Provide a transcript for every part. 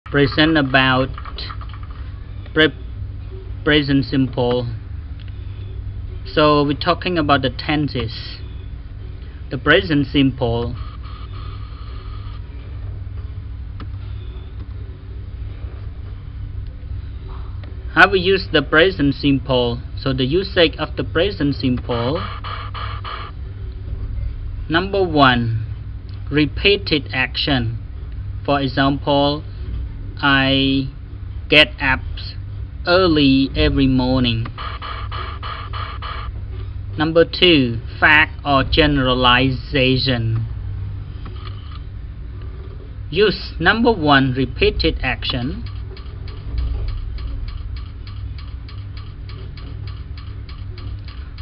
present about present simple. So we're talking about the tenses. The present simple. How we use the present simple? So the usage of the present simple. Number one, repeated action. For example, I get up early every morning. Number two, fact or generalization. Use number one, repeated action.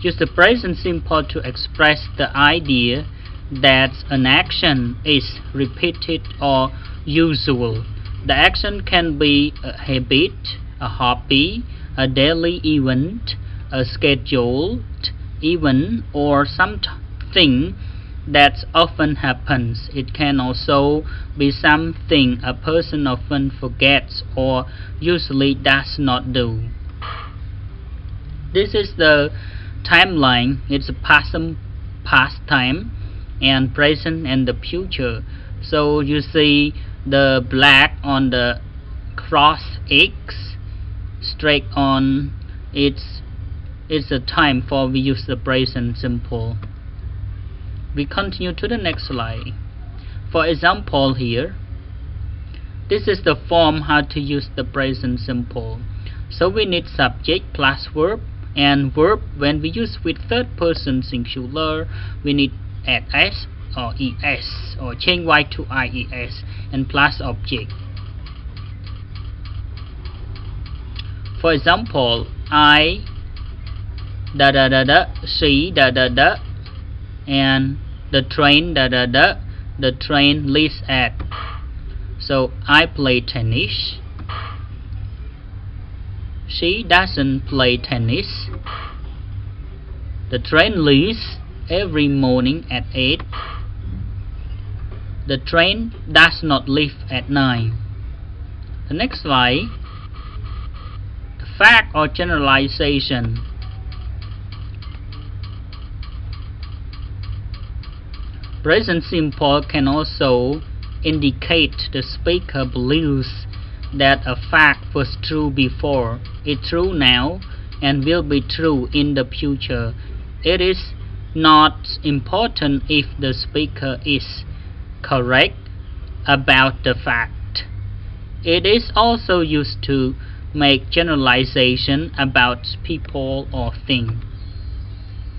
Use the present simple to express the idea that an action is repeated or usual. The action can be a habit, a hobby, a daily event, a scheduled event, or something that often happens. It can also be something a person often forgets or usually does not do. This is the timeline. It's a past time and present and the future. So you see the black on the cross X straight on, it's a time for we use the present simple. We continue to the next slide. For example here, this is the form how to use the present simple. So we need subject plus verb, and verb when we use with third person singular we need add s or es or change y to ies and plus object. For example, I da da da da, she da da da, and the train da da da, the train leaves at. So I play tennis. She doesn't play tennis. The train leaves every morning at 8. The train does not leave at 9. The next slide. The fact or generalization. Present simple can also indicate the speaker believes that a fact was true before, is true now, and will be true in the future. It is not important if the speaker is correct about the fact. It is also used to make generalization about people or things.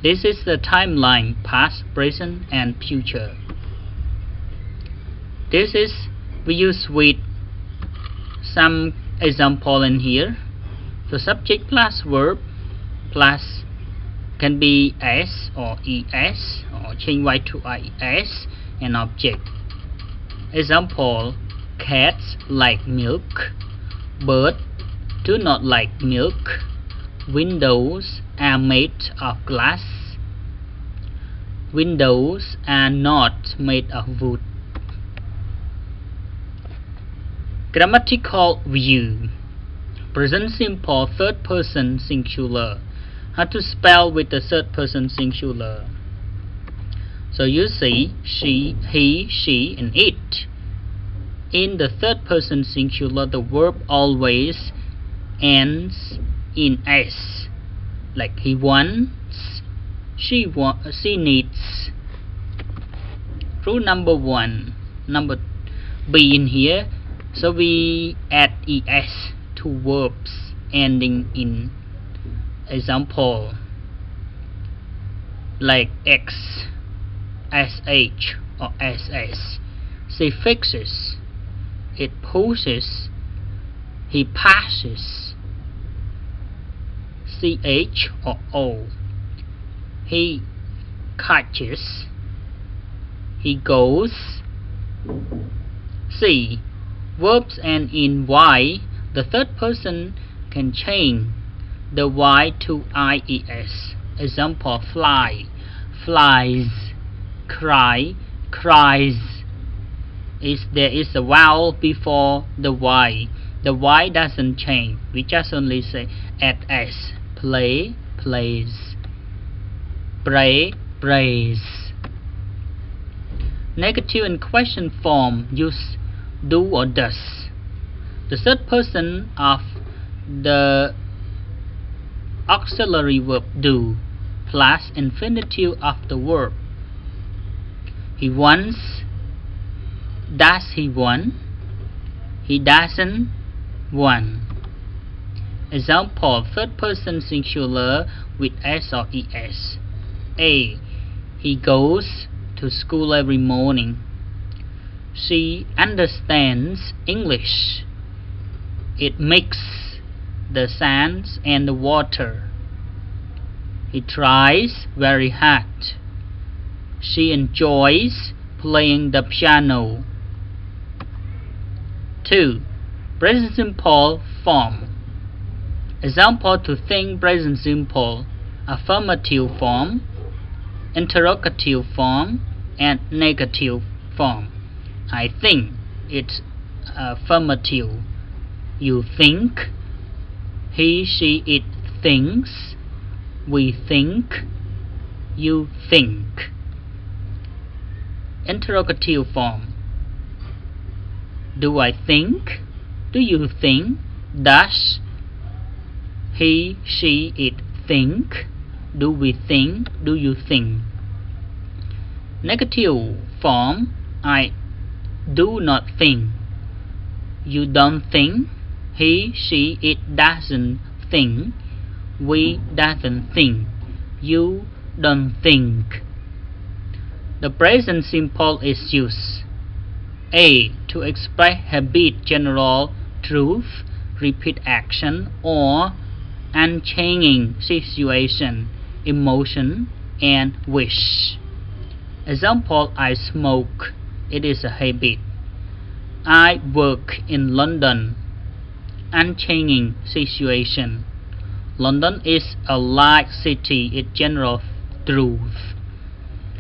This is the timeline, past, present, and future. This is we use with some example in here. The subject plus verb plus can be s or es or change y to ies and object. Example, cats like milk, birds do not like milk, windows are made of glass, windows are not made of wood. Grammatical view. Present simple third person singular. How to spell with the third person singular? So you see she, he, she, and it. In the third person singular, the verb always ends in s. Like he wants, she needs. Rule number one. Number B in here. So we add es to verbs ending in. Example, like x, sh or ss. Suffixes, it pushes, he passes. Ch or o, he catches, he goes. C, verbs end in y. The third person can change the y to ies. Example, fly, flies, cry, cries. is there is a vowel before the Y. The Y doesn't change. We just only say add S. Play, plays. Pray, prays. Negative and question form use do or does. The third person of the auxiliary verb do plus infinitive of the verb. He wants. Does he want? He doesn't want. Example, third person singular with S or ES. A. He goes to school every morning. She understands English. It mixes the sands and the water. He tries very hard. She enjoys playing the piano. 2. Present simple form. Example to think present simple: affirmative form, interrogative form, and negative form. I think it's affirmative. You think. He, she, it thinks. We think. You think. Interrogative form. Do I think? Do you think? Does he, she, it think? Do we think? Do you think? Negative form. I do not think. You don't think. He, she, it doesn't think. We doesn't think. You don't think. The present simple is used: A. To express habit, general truth, repeat action, or unchanging situation, emotion, and wish. Example, I smoke. It is a habit. I work in London. Unchanging situation. London is a large city. It's general truth.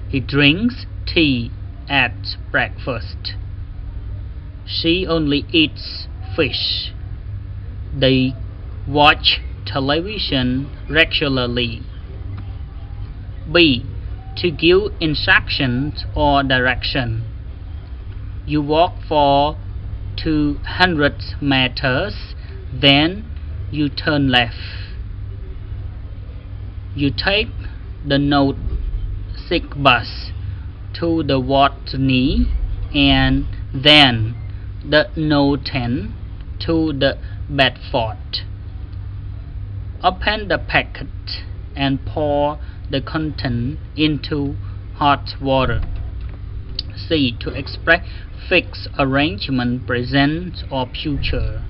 He drinks tea at breakfast. She only eats fish. They watch television regularly. B. To give instructions or direction. You walk for 200 meters, then you turn left. You take the Note 6 bus to the Watney and then the Note 10 to the Bedford. Open the packet and pour the content into hot water. C. To express fixed arrangement, present or future.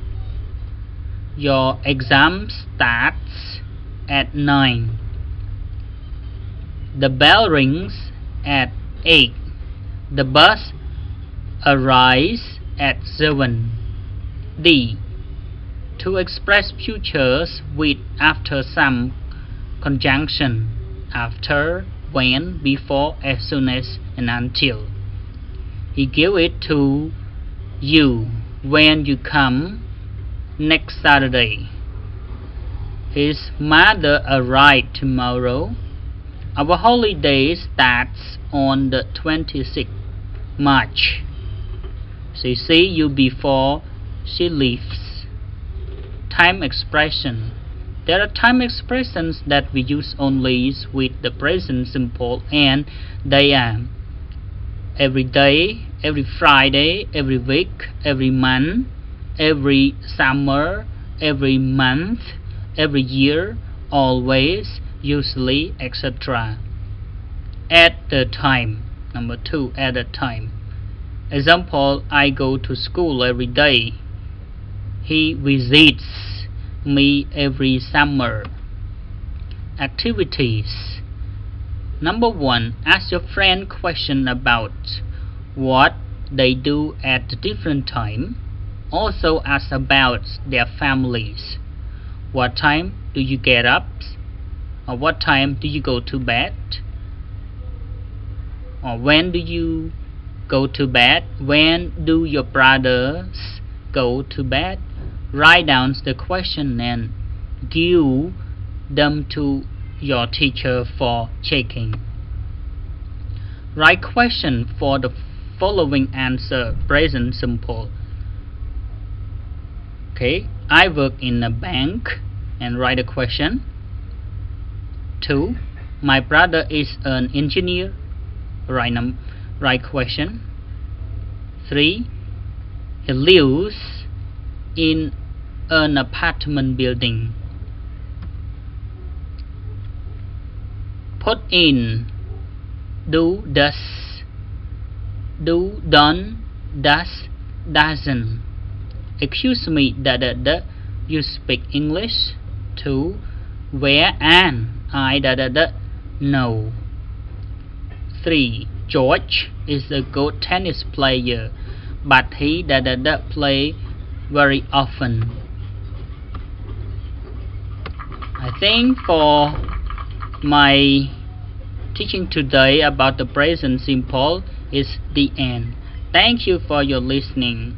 Your exam starts at 9. The bell rings at 8. The bus arrives at 7. D. To express futures with after some conjunction: after, when, before, as soon as, and until. He gave it to you when you come next Saturday. His mother arrived tomorrow. Our holiday starts on the 26th March. She sees you before she leaves. Time expression. There are time expressions that we use only with the present simple, and they are: every day, every Friday, every week, every month, every summer, every month, every year, always, usually, etc. At the time. Number 2, at the time. Example, I go to school every day. He visits me every summer. Activities. Number 1, ask your friend question about what they do at different time. Also ask about their families. What time do you get up? Or what time do you go to bed? Or when do you go to bed? When do your brothers go to bed? Write down the question and give them to your teacher for checking. Write question for the following answer. Present simple. Okay, I work in a bank, and write a question. 2. My brother is an engineer. Write question. 3. He lives in an apartment building. Put in do, does, do, don't, does, doesn't. Excuse me, you speak English? 2. Where and I no. 3. George is a good tennis player, but he play very often. I think for my teaching today about the present simple is the end. Thank you for your listening.